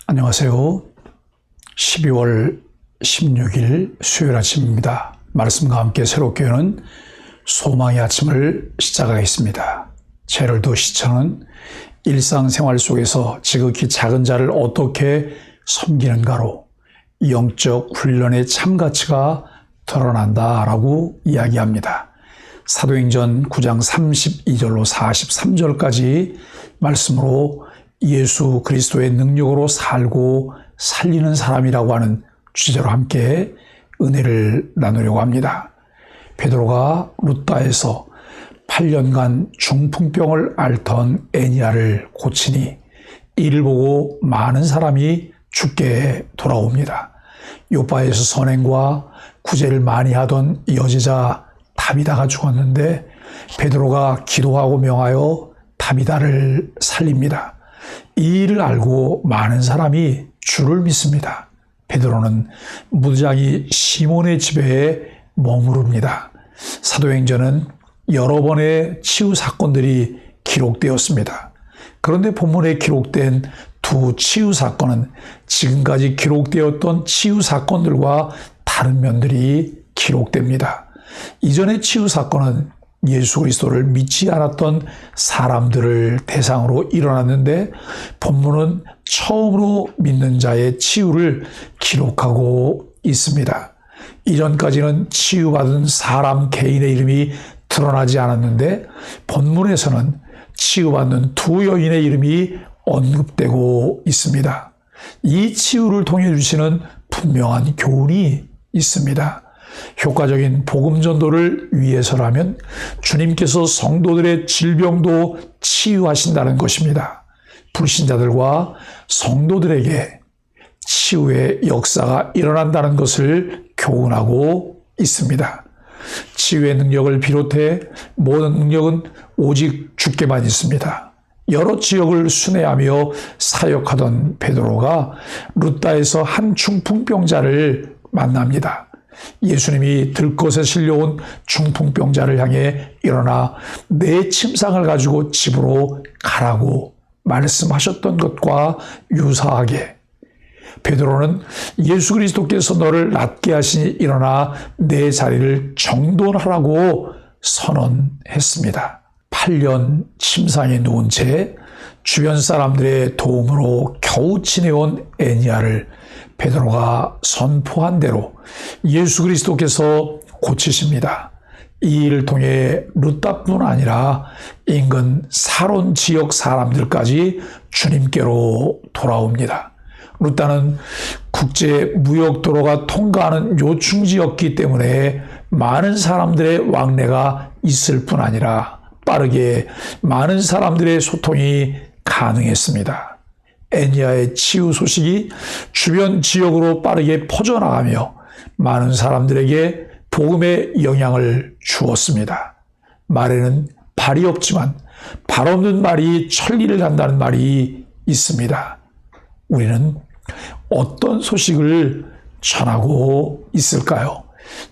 안녕하세요. 12월 16일 수요일 아침입니다. 말씀과 함께 새롭게 여는 소망의 아침을 시작하겠습니다. 제럴드 시청은 일상생활 속에서 지극히 작은 자를 어떻게 섬기는가로 영적 훈련의 참가치가 드러난다라고 이야기합니다. 사도행전 9장 32절로 43절까지 말씀으로 예수 그리스도의 능력으로 살고 살리는 사람이라고 하는 주제로 함께 은혜를 나누려고 합니다. 베드로가 루다에서 8년간 중풍병을 앓던 애니야를 고치니 이를 보고 많은 사람이 죽게 돌아옵니다. 요파에서 선행과 구제를 많이 하던 여제자 다비다가 죽었는데 베드로가 기도하고 명하여 다비다를 살립니다. 이 일을 알고 많은 사람이 주를 믿습니다. 베드로는 무장이 시몬의 집에 머무릅니다. 사도행전은 여러 번의 치유 사건들이 기록되었습니다. 그런데 본문에 기록된 두 치유 사건은 지금까지 기록되었던 치유 사건들과 다른 면들이 기록됩니다. 이전의 치유 사건은 예수 그리스도를 믿지 않았던 사람들을 대상으로 일어났는데 본문은 처음으로 믿는 자의 치유를 기록하고 있습니다. 이전까지는 치유받은 사람 개인의 이름이 드러나지 않았는데 본문에서는 치유받는 두 여인의 이름이 언급되고 있습니다. 이 치유를 통해 주시는 분명한 교훈이 있습니다. 효과적인 복음 전도를 위해서라면 주님께서 성도들의 질병도 치유하신다는 것입니다. 불신자들과 성도들에게 치유의 역사가 일어난다는 것을 교훈하고 있습니다. 치유의 능력을 비롯해 모든 능력은 오직 주께만 있습니다. 여러 지역을 순회하며 사역하던 베드로가 루다에서 한 중풍병자를 만납니다. 예수님이 들것에 실려온 중풍병자를 향해 일어나 내 침상을 가지고 집으로 가라고 말씀하셨던 것과 유사하게 베드로는 예수 그리스도께서 너를 낫게 하시니 일어나 내 자리를 정돈하라고 선언했습니다. 8년 침상에 누운 채 주변 사람들의 도움으로 겨우 지내온 애니야를 베드로가 선포한 대로 예수 그리스도께서 고치십니다. 이 일을 통해 루다뿐 아니라 인근 사론 지역 사람들까지 주님께로 돌아옵니다. 루다는 국제 무역도로가 통과하는 요충지였기 때문에 많은 사람들의 왕래가 있을 뿐 아니라 빠르게 많은 사람들의 소통이 가능했습니다. 애니야의 치유 소식이 주변 지역으로 빠르게 퍼져나가며 많은 사람들에게 복음의 영향을 주었습니다. 말에는 발이 없지만 발 없는 말이 천리를 간다는 말이 있습니다. 우리는 어떤 소식을 전하고 있을까요?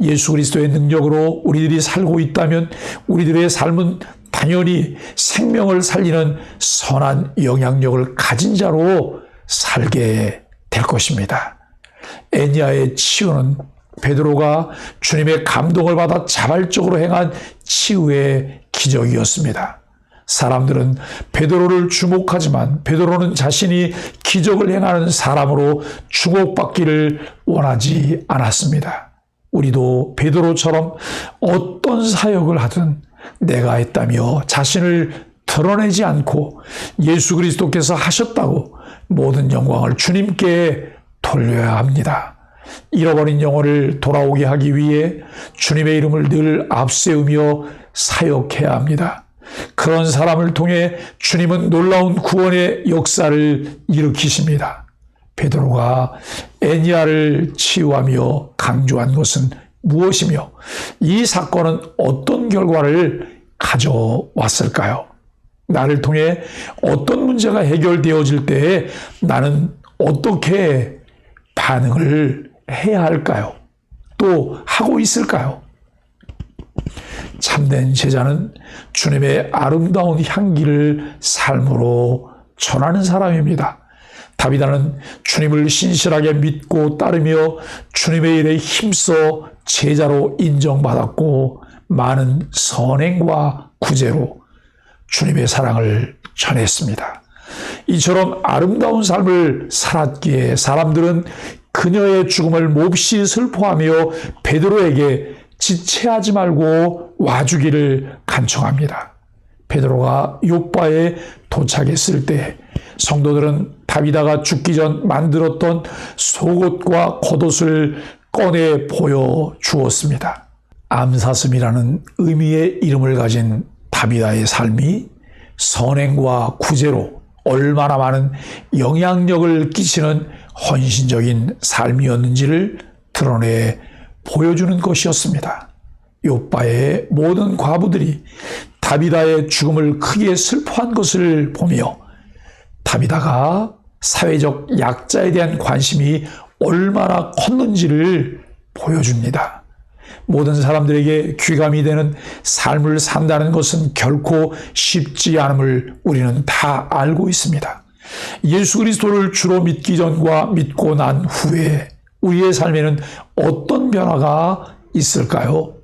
예수 그리스도의 능력으로 우리들이 살고 있다면 우리들의 삶은 당연히 생명을 살리는 선한 영향력을 가진 자로 살게 될 것입니다. 애니야의 치유는 베드로가 주님의 감동을 받아 자발적으로 행한 치유의 기적이었습니다. 사람들은 베드로를 주목하지만 베드로는 자신이 기적을 행하는 사람으로 주목받기를 원하지 않았습니다. 우리도 베드로처럼 어떤 사역을 하든 내가 했다며 자신을 드러내지 않고 예수 그리스도께서 하셨다고 모든 영광을 주님께 돌려야 합니다. 잃어버린 영혼을 돌아오게 하기 위해 주님의 이름을 늘 앞세우며 사역해야 합니다. 그런 사람을 통해 주님은 놀라운 구원의 역사를 일으키십니다. 베드로가 애니야를 치유하며 강조한 것은 무엇이며 이 사건은 어떤 결과를 가져왔을까요? 나를 통해 어떤 문제가 해결되어질 때에 나는 어떻게 반응을 해야 할까요? 또 하고 있을까요? 참된 제자는 주님의 아름다운 향기를 삶으로 전하는 사람입니다. 다비다는 주님을 신실하게 믿고 따르며 주님의 일에 힘써 제자로 인정받았고 많은 선행과 구제로 주님의 사랑을 전했습니다. 이처럼 아름다운 삶을 살았기에 사람들은 그녀의 죽음을 몹시 슬퍼하며 베드로에게 지체하지 말고 와주기를 간청합니다. 베드로가 요빠에 도착했을 때 성도들은 다비다가 죽기 전 만들었던 속옷과 겉옷을 꺼내 보여주었습니다. 암사슴이라는 의미의 이름을 가진 다비다의 삶이 선행과 구제로 얼마나 많은 영향력을 끼치는 헌신적인 삶이었는지를 드러내 보여주는 것이었습니다. 요빠의 모든 과부들이 다비다의 죽음을 크게 슬퍼한 것을 보며 다비다가 사회적 약자에 대한 관심이 얼마나 컸는지를 보여줍니다. 모든 사람들에게 귀감이 되는 삶을 산다는 것은 결코 쉽지 않음을 우리는 다 알고 있습니다. 예수 그리스도를 주로 믿기 전과 믿고 난 후에 우리의 삶에는 어떤 변화가 있을까요?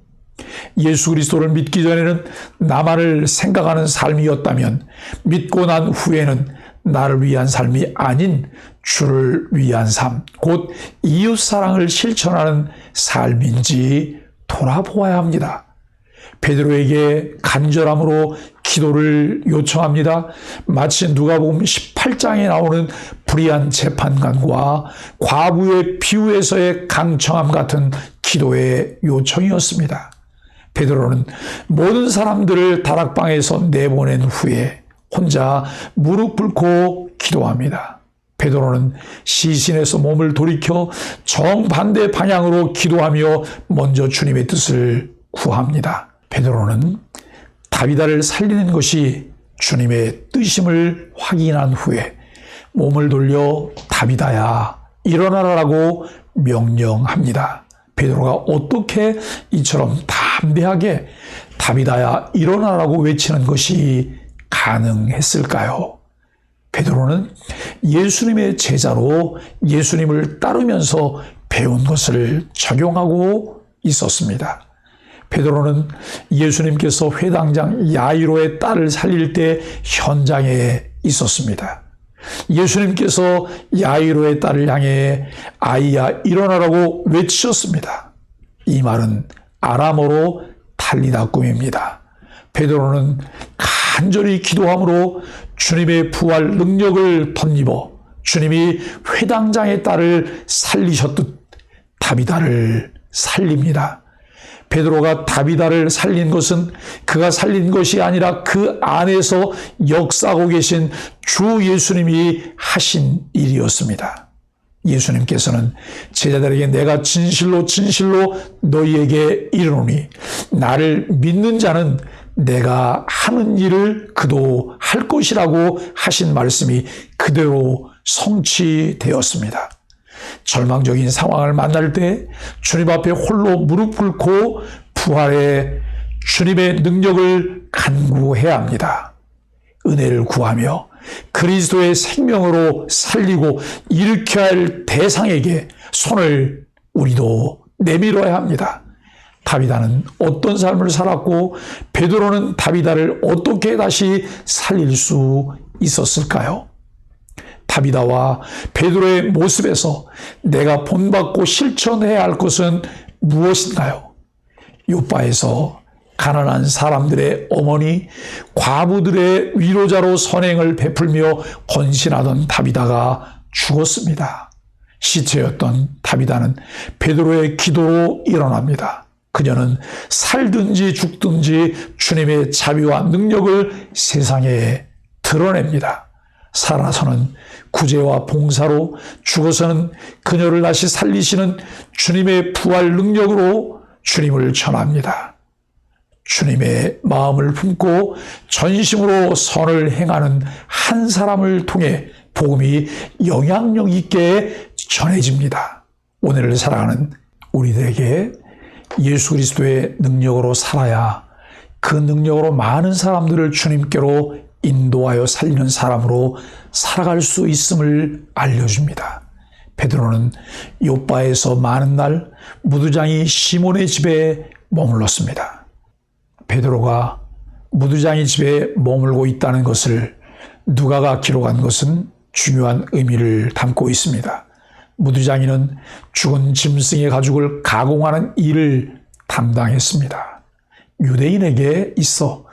예수 그리스도를 믿기 전에는 나만을 생각하는 삶이었다면 믿고 난 후에는 나를 위한 삶이 아닌 주를 위한 삶, 곧 이웃사랑을 실천하는 삶인지 돌아보아야 합니다. 베드로에게 간절함으로 기도를 요청합니다. 마치 누가복음 18장에 나오는 불의한 재판관과 과부의 비유에서의 강청함 같은 기도의 요청이었습니다. 베드로는 모든 사람들을 다락방에서 내보낸 후에 혼자 무릎 꿇고 기도합니다. 베드로는 시신에서 몸을 돌이켜 정반대 방향으로 기도하며 먼저 주님의 뜻을 구합니다. 베드로는 다비다를 살리는 것이 주님의 뜻임을 확인한 후에 몸을 돌려 다비다야 일어나라라고 명령합니다. 베드로가 어떻게 이처럼 담대하게 다비다야 일어나라고 외치는 것이 가능했을까요? 베드로는 예수님의 제자로 예수님을 따르면서 배운 것을 적용하고 있었습니다. 베드로는 예수님께서 회당장 야이로의 딸을 살릴 때 현장에 있었습니다. 예수님께서 야이로의 딸을 향해 아이야 일어나라고 외치셨습니다. 이 말은 아람어로 탈리다꿈입니다. 베드로는 간절히 기도함으로 주님의 부활 능력을 덧입어 주님이 회당장의 딸을 살리셨듯 다비다를 살립니다. 베드로가 다비다를 살린 것은 그가 살린 것이 아니라 그 안에서 역사하고 계신 주 예수님이 하신 일이었습니다. 예수님께서는 제자들에게 내가 진실로 진실로 너희에게 이르노니 나를 믿는 자는 내가 하는 일을 그도 할 것이라고 하신 말씀이 그대로 성취되었습니다. 절망적인 상황을 만날 때 주님 앞에 홀로 무릎 꿇고 부활의 주님의 능력을 간구해야 합니다. 은혜를 구하며 그리스도의 생명으로 살리고 일으켜야 할 대상에게 손을 우리도 내밀어야 합니다. 다비다는 어떤 삶을 살았고 베드로는 다비다를 어떻게 다시 살릴 수 있었을까요? 다비다와 베드로의 모습에서 내가 본받고 실천해야 할 것은 무엇인가요? 요빠에서 가난한 사람들의 어머니, 과부들의 위로자로 선행을 베풀며 헌신하던 다비다가 죽었습니다. 시체였던 다비다는 베드로의 기도로 일어납니다. 그녀는 살든지 죽든지 주님의 자비와 능력을 세상에 드러냅니다. 살아서는 구제와 봉사로, 죽어서는 그녀를 다시 살리시는 주님의 부활 능력으로 주님을 전합니다. 주님의 마음을 품고 전심으로 선을 행하는 한 사람을 통해 복음이 영향력 있게 전해집니다. 오늘을 살아가는 우리들에게 예수 그리스도의 능력으로 살아야 그 능력으로 많은 사람들을 주님께로 인도하여 살리는 사람으로 살아갈 수 있음을 알려줍니다. 베드로는 요빠에서 많은 날 무두장이 시몬의 집에 머물렀습니다. 베드로가 무두장이 집에 머물고 있다는 것을 누가가 기록한 것은 중요한 의미를 담고 있습니다. 무두장이는 죽은 짐승의 가죽을 가공하는 일을 담당했습니다. 유대인에게 있어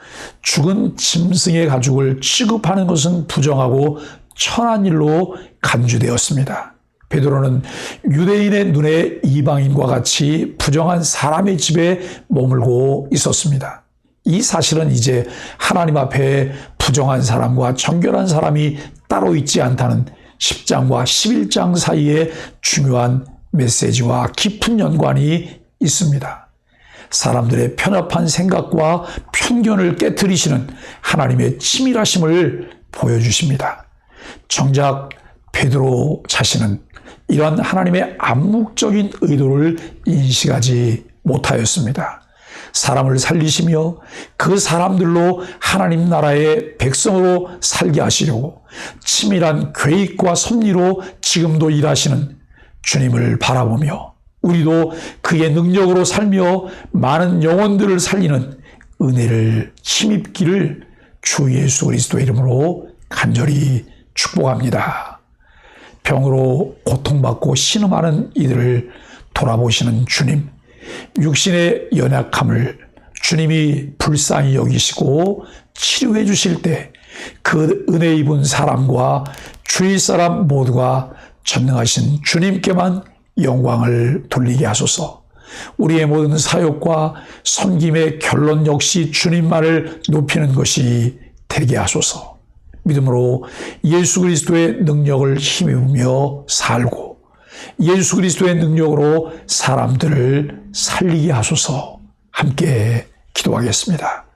죽은 짐승의 가죽을 취급하는 것은 부정하고 천한 일로 간주되었습니다. 베드로는 유대인의 눈에 이방인과 같이 부정한 사람의 집에 머물고 있었습니다. 이 사실은 이제 하나님 앞에 부정한 사람과 정결한 사람이 따로 있지 않다는 10장과 11장 사이에 중요한 메시지와 깊은 연관이 있습니다. 사람들의 편협한 생각과 편견을 깨트리시는 하나님의 치밀하심을 보여주십니다. 정작 베드로 자신은 이런 하나님의 암묵적인 의도를 인식하지 못하였습니다. 사람을 살리시며 그 사람들로 하나님 나라의 백성으로 살게 하시려고 치밀한 계획과 섭리로 지금도 일하시는 주님을 바라보며 우리도 그의 능력으로 살며 많은 영혼들을 살리는 은혜를 힘입기를 주 예수 그리스도의 이름으로 간절히 축복합니다. 병으로 고통받고 신음하는 이들을 돌아보시는 주님, 육신의 연약함을 주님이 불쌍히 여기시고 치료해 주실 때 그 은혜 입은 사람과 주위 사람 모두가 전능하신 주님께만 영광을 돌리게 하소서. 우리의 모든 사역과 섬김의 결론 역시 주님만을 높이는 것이 되게 하소서. 믿음으로 예수 그리스도의 능력을 힘입으며 살고 예수 그리스도의 능력으로 사람들을 살리게 하소서. 함께 기도하겠습니다.